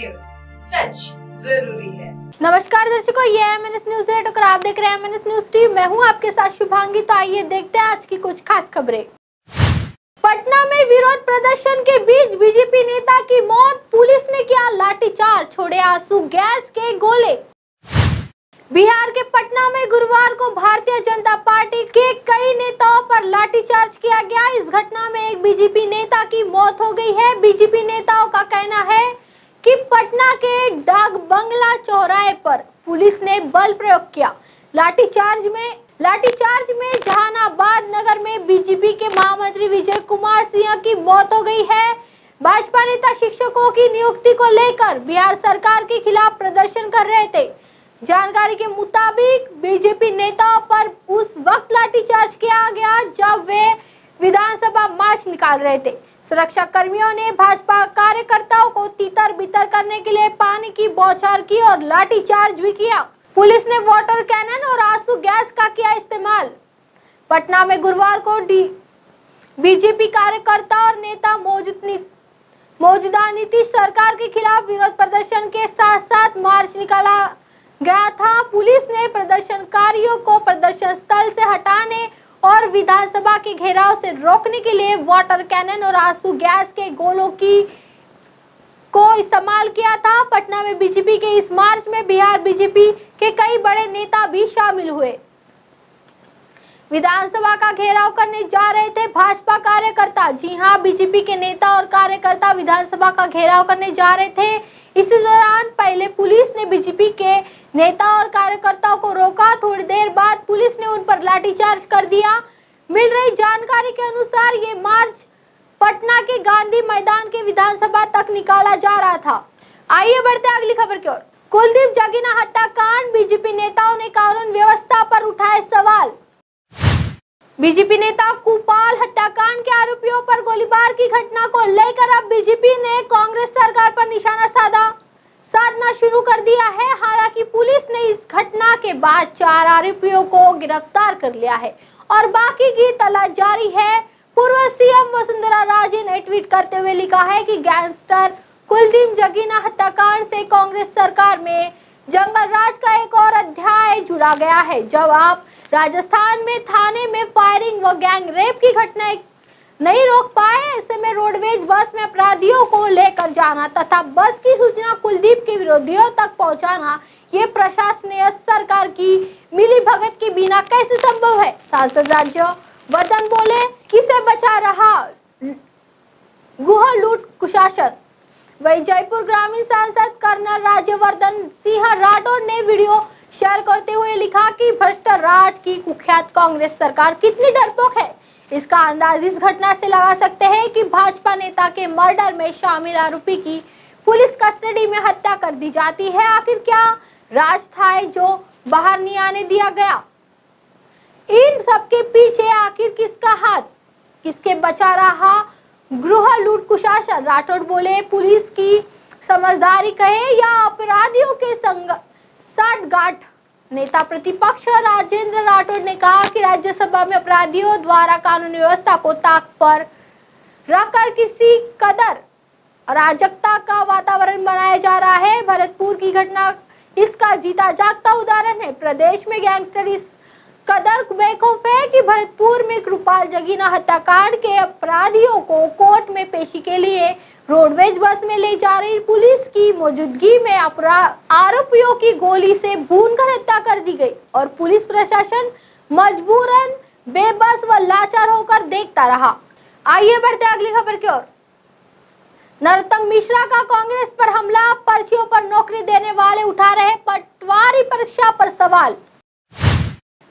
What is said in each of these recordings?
News, सच जरूरी है। नमस्कार दर्शकों, ये है एमएनएस न्यूज नेटवर्क और आप देख रहे हैं एमएनएस न्यूज टीवी। मैं हूं आपके साथ शुभांगी। तो आइए देखते हैं आज की कुछ खास खबरें। पटना में विरोध प्रदर्शन के बीच बीजेपी नेता की मौत, पुलिस ने किया लाठीचार्ज, छोड़े आंसू गैस के गोले। बिहार के पटना में गुरुवार को भारतीय जनता पार्टी के कई नेताओं पर लाठीचार्ज किया गया। इस घटना में एक बीजेपी नेता की मौत हो गई है। बीजेपी नेताओं का कहना है कि पटना के डाक बंगला चौराहे पर पुलिस ने बल प्रयोग किया। लाठीचार्ज में जहानाबाद नगर में बीजेपी के महामंत्री विजय कुमार सिंह की मौत हो गई है। भाजपा नेता शिक्षकों की नियुक्ति को लेकर बिहार सरकार के खिलाफ प्रदर्शन कर रहे थे। जानकारी के मुताबिक बीजेपी नेताओं पर उस वक्त लाठीचार्ज किया गया जब वे विधानसभा मार्च निकाल रहे थे। सुरक्षा कर्मियों ने भाजपा कार्यकर्ताओं को तीतर बितर करने के लिए पानी की बौछार की और लाठीचार्ज भी किया। पुलिस ने वाटर कैनन और आंसू गैस का किया इस्तेमाल। पटना में गुरुवार को बीजेपी कार्यकर्ता और नेता मौजूदा नीतीश सरकार के खिलाफ विरोध प्रदर्शन के साथ साथ मार्च निकाला गया था। पुलिस ने प्रदर्शनकारियों को प्रदर्शन स्थल से हटाने और विधानसभा के घेराव से रोकने के लिए वाटर कैनन और आंसू गैस के गोलों को इस्तेमाल किया था। पटना में बीजेपी के इस मार्च में बिहार बीजेपी के कई बड़े नेता भी शामिल हुए। विधानसभा का घेराव करने जा रहे थे भाजपा कार्यकर्ता। जी हां, बीजेपी के नेता और कार्यकर्ता विधानसभा का घेराव करने जा रहे थे। इसी दौरान पहले पुलिस ने बीजेपी के नेता और कार्यकर्ताओं को रोका। थोड़ी देर बाद पुलिस ने उन पर लाठीचार्ज कर दिया। मिल रही जानकारी के अनुसार ये मार्च पटना के गांधी मैदान के विधानसभा तक निकाला जा रहा था। आइए बढ़ते हैं अगली खबर की ओर। कुलदीप जगीना हत्याकांड, बीजेपी नेताओं ने कानून व्यवस्था पर उठाए सवाल। बीजेपी नेता कुपाल हत्याकांड के आरोपियों पर गोलीबार की घटना को लेकर अब बीजेपी ने कांग्रेस सरकार पर निशाना साधना शुरू कर दिया है। हालांकि पुलिस ने इस घटना के बाद 4 आरोपियों को गिरफ्तार कर लिया है और बाकी की तलाश जारी है। पूर्व सीएम वसुंधरा राजे ने ट्वीट करते हुए लिखा है कि गैंगस्टर कुलदीप जगीना हत्याकांड से कांग्रेस सरकार में जंगल राज का एक और अध्याय जुड़ा गया है। जब आप राजस्थान में थाने में फायरिंग व गैंग रेप की घटनाएं नहीं रोक पाए, ऐसे में रोडवेज बस में अपराधियों को लेकर जाना तथा बस की सूचना कुलदीप के विरोधियों तक पहुंचाना, ये प्रशासनीय सरकार की मिलीभगत के बिना कैसे संभव है। सांसद राज्यवर्धन बोले, किसे बचा रहा गुह लूट कुशासन। वही जयपुर ग्रामीण सांसद कर्नल राज्यवर्धन सिंह राठौर ने वीडियो शेयर करते हुए लिखा कि भ्रष्ट राज की कुख्यात कांग्रेस सरकार कितनी डरपोक है। इसका अंदाज इस घटना से लगा सकते हैं कि भाजपा नेता के मर्डर में शामिल आरोपी की पुलिस कस्टडी में हत्या कर दी जाती है। आखिर क्या राज था जो बाहर नहीं आने दिया गया? इन सबके पीछे आखिर किसका हाथ, किसके बचा रहा गृह लूट कुशासन। राठौड़ बोले, पुलिस की समझदारी कहे या अपराधियों के साठगांठ। नेता प्रतिपक्ष राजेंद्र राठौड़ ने कहा कि राज्यसभा में अपराधियों द्वारा कानून व्यवस्था को ताक पर रखकर किसी कदर अराजकता का वातावरण बनाया जा रहा है। भरतपुर की घटना इसका जीता जागता उदाहरण है। प्रदेश में गैंगस्टर इस कदर बेखौफ है कि भरतपुर में कृपाल जगीना हत्याकांड के अपराधियों को कोर्ट में पेशी के लिए रोडवेज बस में ले जा रही पुलिस की मौजूदगी में आरोपियों की गोली से भूनकर हत्या कर दी गई और पुलिस प्रशासन मजबूरन बेबस व लाचार होकर देखता रहा। आइए बढ़ते अगली खबर की ओर। नरोत्तम मिश्रा का कांग्रेस पर हमला, पर्चियों पर नौकरी देने वाले उठा रहे पटवारी परीक्षा पर सवाल।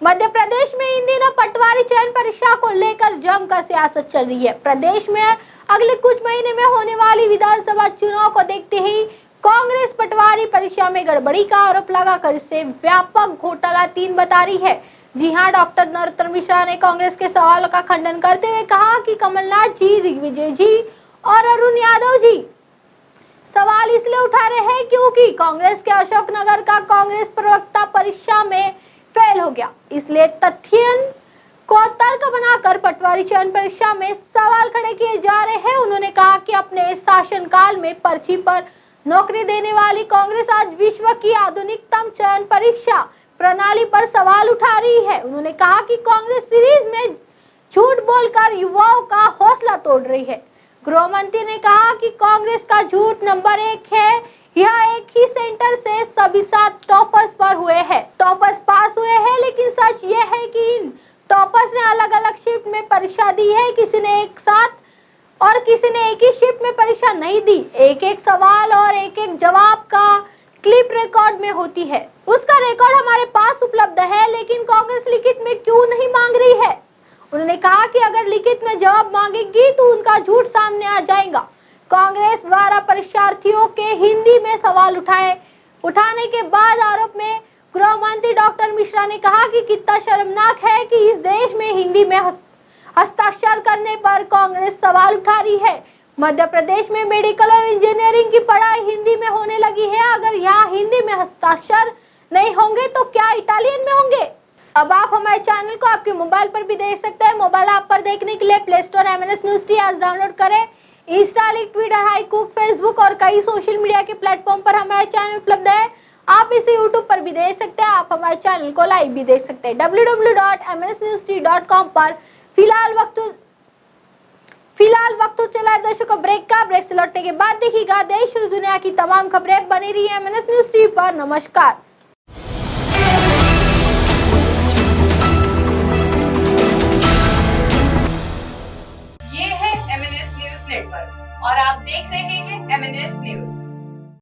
मध्य प्रदेश में इन दिनों पटवारी चयन परीक्षा को लेकर जमकर सियासत चल रही है। प्रदेश में अगले कुछ महीने में होने वाली विधानसभा चुनाव को देखते ही कांग्रेस पटवारी परीक्षा में गड़बड़ी का आरोप लगाकर इसे व्यापक घोटाला 3 बता रही है। जी हां, डॉक्टर नरोत्तम मिश्रा ने कांग्रेस के सवालों का खंडन करते हुए कहा कि कमलनाथ जी, दिग्विजय जी और अरुण यादव जी सवाल इसलिए उठा रहे हैं क्योंकि कांग्रेस के अशोकनगर का कांग्रेस प्रवक्ता परीक्षा में फेल हो गया, इसलिए तथ्यन को तर्क बनाकर पटवारी चयन परीक्षा में सवाल खड़े किए जा रहे हैं। उन्होंने कहा कि अपने शासनकाल में पर्ची पर नौकरी देने वाली कांग्रेस आज विश्व की आधुनिकतम चयन परीक्षा प्रणाली पर सवाल उठा रही है। उन्होंने कहा कि कांग्रेस सीरीज में झूठ बोलकर युवाओं का हौसला तोड़ रही है। गृह मंत्री ने कहा कि कांग्रेस का झूठ नंबर 1 है। यह एक ही सेंटर से सभी 7 टॉपर्स पर हुए हैं। टॉपर्स पास हुए हैं, लेकिन सच यह है कि इन टॉपर्स ने अलग अलग शिफ्ट में परीक्षा दी है। किसी ने एक साथ और किसी ने एक ही शिफ्ट में परीक्षा नहीं दी। एक एक सवाल और एक एक जवाब का क्लिप रिकॉर्ड में होती है। उसका रिकॉर्ड हमारे पास उपलब्ध है, लेकिन कांग्रेस लिखित में क्यों नहीं मांग रही है? उन्होंने कहा कि अगर लिखित में जवाब मांगेगी तो उनका झूठ सामने आ जाएगा। कांग्रेस द्वारा परीक्षार्थियों के हिंदी में सवाल उठाने के बाद आरोप में गृह मंत्री डॉक्टर मिश्रा ने कहा कि कितना शर्मनाक है कि इस देश में हिंदी में हस्ताक्षर करने पर कांग्रेस सवाल उठा रही है। मध्य प्रदेश में मेडिकल और इंजीनियरिंग की पढ़ाई हिंदी में होने लगी है। अगर यहाँ हिंदी में हस्ताक्षर नहीं होंगे तो क्या इटालियन में होंगे? अब आप हमारे चैनल को आपके मोबाइल पर भी देख सकते हैं। मोबाइल ऐप पर देखने के लिए play store MNS News T आज डाउनलोड करें। इंस्टा, ट्विटर, हाईकुक, फेसबुक और कई सोशल मीडिया के प्लेटफॉर्म पर हमारा चैनल उपलब्ध है। आप इसे यूट्यूब पर भी देख सकते हैं। आप हमारे चैनल को लाइव भी देख सकते हैं www.mnsnewst.com पर। फिलहाल वक्त चला है दर्शकों ब्रेक का। ब्रेक से लौटने के बाद देखिएगा देश और दुनिया की तमाम खबरें। बनी रही है MNS News TV पर। नमस्कार। ये है MNS न्यूज नेटवर्क और आप देख रहे हैं MNS न्यूज।